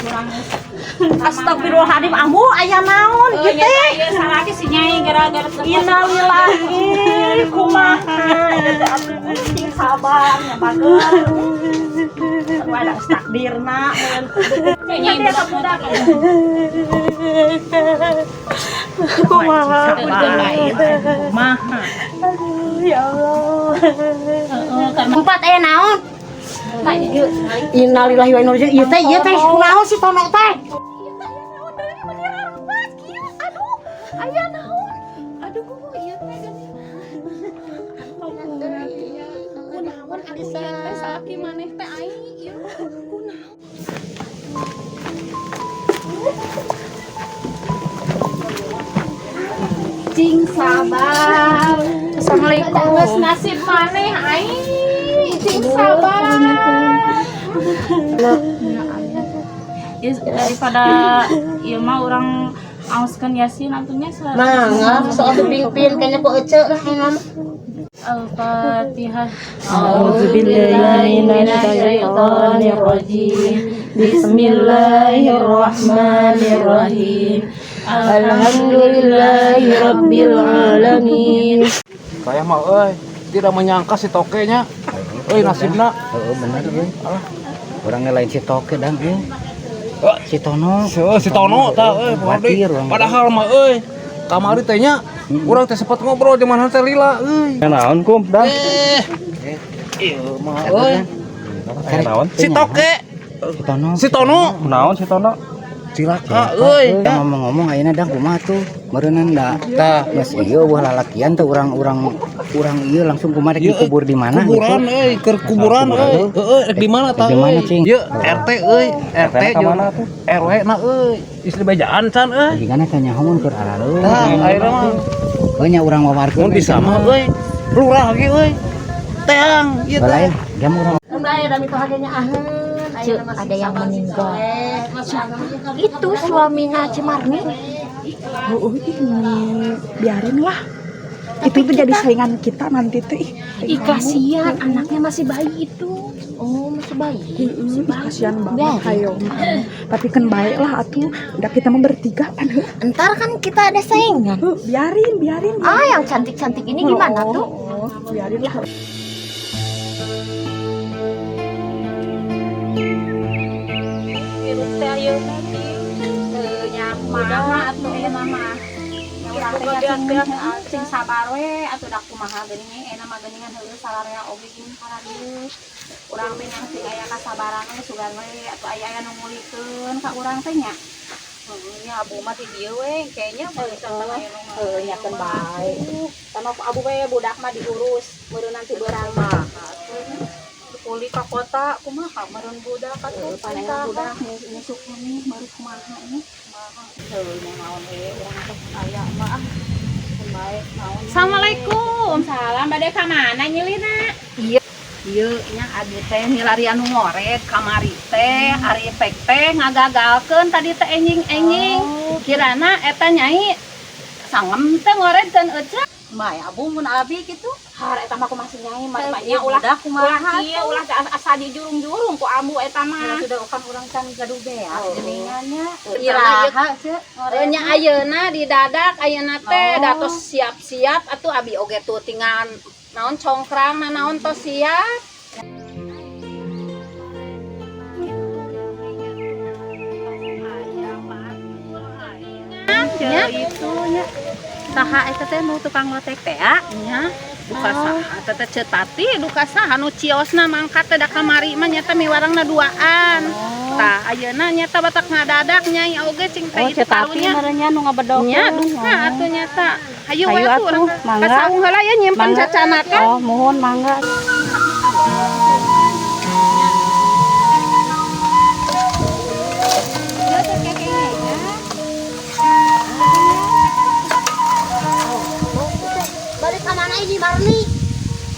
kurang. Astagfirullahaladzim, ambu aya naon Oh, kieu nya teh? ieu salah ge si Nyai gara-gara Innalillahi kumaha eta teh atuh sing sabar nyambakeun. Aduh ada takdirna mun Nyai budak kumaha kumaha. ya Allah. Empat naon? Innalillahi wa inna ilaihi raji'un. Ieu teh kunaon si Tono teh? Aya naon? Aduh, ieu teh kunaon Alisa? Salaki maneh teh aing ieu. Kunaon? Cing sabar. Assalamualaikum. Geus nasib maneh aing. Cing sabar. Daripada ieu mah urang aoskeun Yasin atunya Mangga soal pingpin kayaknya ku ece lah ngomong. Al-Fatihah. A'udzubillahi minasyaitonir rajim. Bismillahirrahmanirrahim. Alhamdulillahi rabbil alamin. Saya mah tidak menyangka si tokenya. Nasibna. Heeh bener euy. Urang lain si toke dang euy. Si Tono. Si Tono tah padahal mah kamari teh nya urang teh sempat ngobrol jeung manehna teh lila euy. Naon kum dah? Ieu mah Naon? si toke. Si Tono. Si Tono. Naon si Tono? Cilaka euy. Ngomong-ngomong ayeuna dang kumaha tuh? Meureunna da. Tah, geus ieu wah lalakian teh urang ieu langsung kumaha dikubur di mana gitu. Kuburan keur kuburan di mana tah? Di mana, Cing? Ieu RT RT jeung RW na istri bejaan can Digana teh nyahoun keur arareun. Tah ayeuna mah Heuh nya urang wawarkeun. mun bisa mah lurah lagi teang ieu teh. Balain, jam urang. Ada yang meninggal. Itu suaminya Cimarni. Biarin lah. Itu tuh jadi saingan kita nanti tuh. Ih kasihan anaknya masih bayi itu. Oh masih bayi. Kasihan banget hayo. Tapi kan baik lah atuh. Udah kita mah bertiga kan. Ntar kan kita ada saingan. Biarin. Ah yang cantik-cantik ini gimana tuh? Biarin lah. virus teh ayeuna teh nya kumaha atuh ieu mah. Nya urang teh cing sabar we atuh dak kumaha geuning eta mah geuningan heureus salarea oge gini karadieu. Urang teh nya sing aya kasabaran we sugan we atuh aya nu ngulikeun ka urang teh nya. Nya abu mah di dieu we kayaknya misalkan aya nu nya kan bae. Sama abu we budak mah diurus meureun nanti beurang mah. Puli ka kota kumaha meureun budak atuh panengan budak nyusuk nih baru kumaha nih kumaha heuh nya naon we urang teh aya mah bae naon. Assalamualaikum. Salam bade ka mana nyilina? Ieu nya abi teh milari anu ngorek kamari teh ari pek teh ngagagalkeun tadi teh enjing-enjing. Kirana eta nyai sangem teh ngorekeun ece. Mah abu mun abi kitu. Har eta mah kumaha nyai nya ulah kumaha ieu ulah asa di jurung-jurung ku abu eta mah. Sudah ukan urang can gaduh beak geuningannya. Iraha ceuk. Nya ayeuna didadak ayeuna teh datos siap-siap atuh abi oge tuh tinggal naon congkrang naon tos siap. Ya itu nya. Saha eta teh nu tukang lotek teh nya. Duka saha teh teh Cetati duka saha nu ciosna mangkat teh da kamari mah nya teh miwarangna duaan. Tah ayeuna nya teh batak ngadadak nyai oge cing teh itu karunya. Ngarannya nu ngabedog. Nya duka atuh nya teh. Hayu we atuh urang kasaung heula ya nyimpen cacana teh. Oh, mohon mangga. Balik ke mana ini Marni?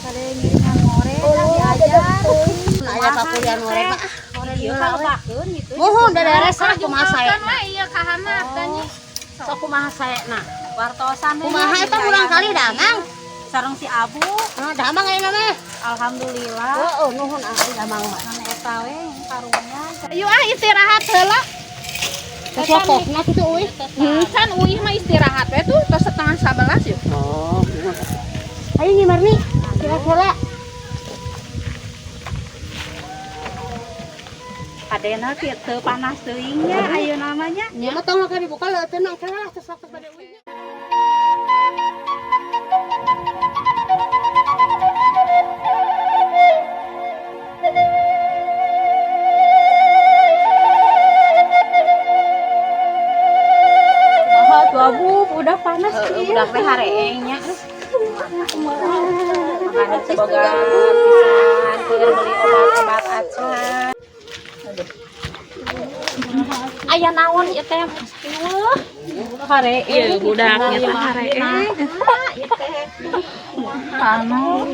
Kade ngiringan ngorek diajar. Aya pakulian ngorek mah. Ieu kalupakeun gitu. Mohon daerah saya kumaha saya. Kan we ieu ka handap teh nya. Sok kumaha saena? Wartosan we. Kumaha eta urang kali damang. Sareng si Abu. Damang ayeuna mah. Alhamdulillah. Heeh, nuhun damang mah. Anu eta kita we karunya. Ayo istirahat heula. Kesopokna kitu euy. Can euy mah istirahat we tuh tos 10:30 yuk. Oh. Ayo nih Marni. Heula. Adena kitu panas teuing nya ayeuna namanya. Ya mah tong ka dibuka leuteun nang kana tos waktu pada euy. Udah panas sih. Udah teh hareengnya. Makanya semoga pisan keur beli obat-obat aja. Aya naon ieu teh? Hare ieu budaknya teh hareeng. Panas.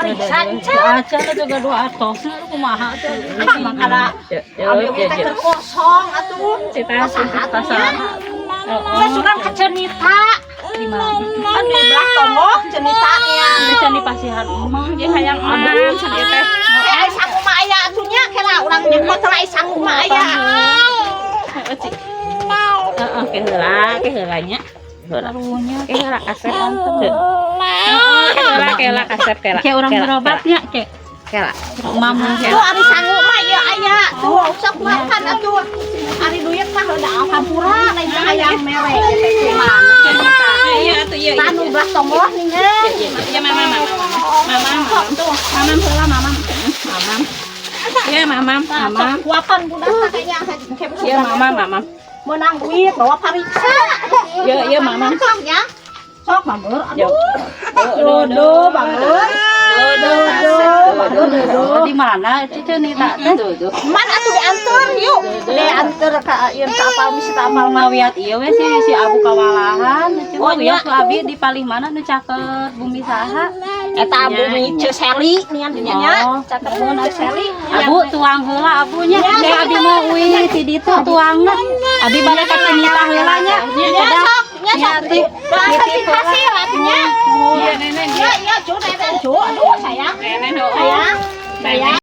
Aja juga dua atos kumaha teh. Mangkala abi teh terkosong atuh. Cita saya suka ke cenita di mana? Kan di belah tombok cenitanya. Bisa dipasihan emang dia hayang aman sadia teh. Sang kumaha aya atunya kena urang nyekot lah sang kumaha aya. Heeh, keheulanya. Heularunya keheula kasep anteu. Keheula kasep keheula. Kayak urang berobatnya ke. Keheula. Mama Tuh ari sangu mah ya aya. Tuh sok makan atuh. Ari duit mah udah alhampura lain hayang mere teh mana cenita. iya atuh iya. Tanu belah tombol ningeun. Ya mama tuh. Mama heula mama. Ya mama. Kuatan budak kayaknya Ya mama. menang duit bawa pariksa. Ya mama. Sok ya. Sok Bangeur. Yo. Dodo Bangeur. Dodo. Di mana itu cenita teh? Man atuh diantar yuk. Diantar ka ieu ka apal misi ka apal Mawiat ieu we si Abu Kawalahan. Oh ya abi di paling mana nu caket bumi saha? eta bumi Ceseli nian dinya nya. Caket mun Ceseli. Abu tuang heula abunya. Teh abi mah euy ti ditu tuangna. Abi balik ka cenita heula nya. Nya sok nitip kasih atunya. Iya nenek. Iya cu nenen cu. Aduh sayang. Nenek Sayang.